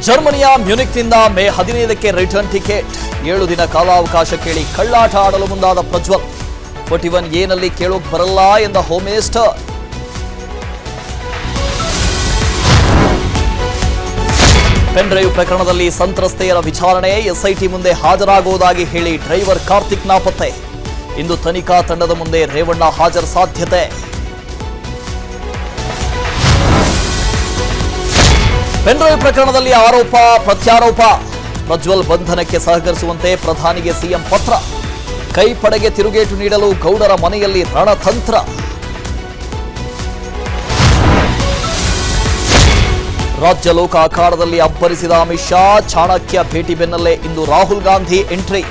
ಜರ್ಮನಿಯ ಮ್ಯೂನಿಕ್ನಿಂದ May 15ಕ್ಕೆ return ticket. 7 ದಿನ ಕಾಲಾವಕಾಶ ಕೇಳಿ ಕಳ್ಳಾಟ ಆಡಲು ಮುಂದಾದ ಪ್ರಜ್ವಲ್. 41A ಕೇಳೋಕ್ ಬರಲ್ಲ ಎಂದ ಹೋಮ್ ಮಿನಿಸ್ಟರ್. ಪೆನ್ ಡ್ರೈವ್ ಪ್ರಕರಣದಲ್ಲಿ ಸಂತ್ರಸ್ತೆಯರ ವಿಚಾರಣೆ. ಎಸ್ಐಟಿ ಮುಂದೆ ಹಾಜರಾಗುವುದಾಗಿ ಹೇಳಿ ಡ್ರೈವರ್ ಕಾರ್ತಿಕ್ ನಾಪತ್ತೆ. ಇಂದು ತನಿಖಾ ತಂಡದ ಮುಂದೆ ರೇವಣ್ಣ ಹಾಜರು ಸಾಧ್ಯತೆ. ಪೆನ್ ಡ್ರೈವ್ ಪ್ರಕರಣದಲ್ಲಿ ಆರೋಪ ಪ್ರತ್ಯಾರೋಪ. ಪ್ರಜ್ವಲ್ ಬಂಧನಕ್ಕೆ ಸಹಕರಿಸುವಂತೆ ಪ್ರಧಾನಿಗೆ ಸಿಎಂ ಪತ್ರ. ಕೈ ಪಡೆಗೆ ತಿರುಗೇಟು ನೀಡಲು ಗೌಡರ ಮನೆಯಲ್ಲಿ ರಣತಂತ್ರ. ರಾಜ್ಯ ಲೋಕ ಅಖಾಡದಲ್ಲಿ ಅಬ್ಬರಿಸಿದ ಅಮಿತ್ ಶಾ. ಚಾಣಕ್ಯ ಭೇಟಿ ಬೆನ್ನಲ್ಲೇ ಇಂದು ರಾಹುಲ್ ಗಾಂಧಿ ಎಂಟ್ರಿ.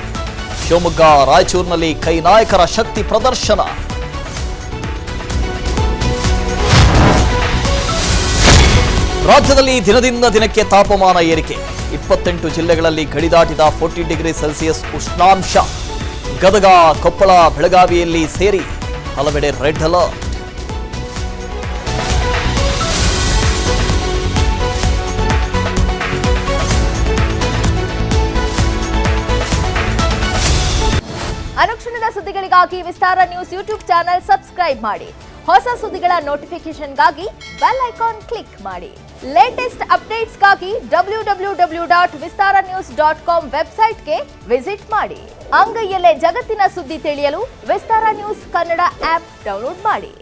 ಶಿವಮೊಗ್ಗ ರಾಯಚೂರಿನಲ್ಲಿ ಕೈ ನಾಯಕರ ಶಕ್ತಿ ಪ್ರದರ್ಶನ. ರಾಜ್ಯದಲ್ಲಿ ದಿನದಿಂದ ದಿನಕ್ಕೆ ತಾಪಮಾನ ಏರಿಕೆ. 28 ಜಿಲ್ಲೆಗಳಲ್ಲಿ ಗಡಿದಾಟಿದ 40 ಡಿಗ್ರಿ ಸೆಲ್ಸಿಯಸ್ ಉಷ್ಣಾಂಶ. ಗದಗ, ಕೊಪ್ಪಳ, ಬೆಳಗಾವಿಯಲ್ಲಿ ಸೇರಿ ಹಲವೆಡೆ ರೆಡ್ ಅಲರ್ಟ್. ಅನುಕ್ಷಣದ ಸುದ್ದಿಗಳಿಗಾಗಿ ವಿಸ್ತಾರ ನ್ಯೂಸ್ ಯೂಟ್ಯೂಬ್ ಚಾನೆಲ್ ಸಬ್ಸ್ಕ್ರೈಬ್ ಮಾಡಿ. ಹೊಸ ಸುದ್ದಿಗಳ ನೋಟಿಫಿಕೇಶನ್ಗಾಗಿ ಬೆಲ್ ಐಕಾನ್ ಕ್ಲಿಕ್ ಮಾಡಿ. ಲೇಟೆಸ್ಟ್ ಅಪ್ಡೇಟ್ಸ್ಗಾಗಿ www.vistaranews.com ವೆಬ್ಸೈಟ್ಗೆ ವಿಸಿಟ್ ಮಾಡಿ. ಅಂಗೈಯಲ್ಲೇ ಜಗತ್ತಿನ ಸುದ್ದಿ ತಿಳಿಯಲು ವಿಸ್ತಾರ ನ್ಯೂಸ್ ಕನ್ನಡ ಆಪ್ ಡೌನ್ಲೋಡ್ ಮಾಡಿ.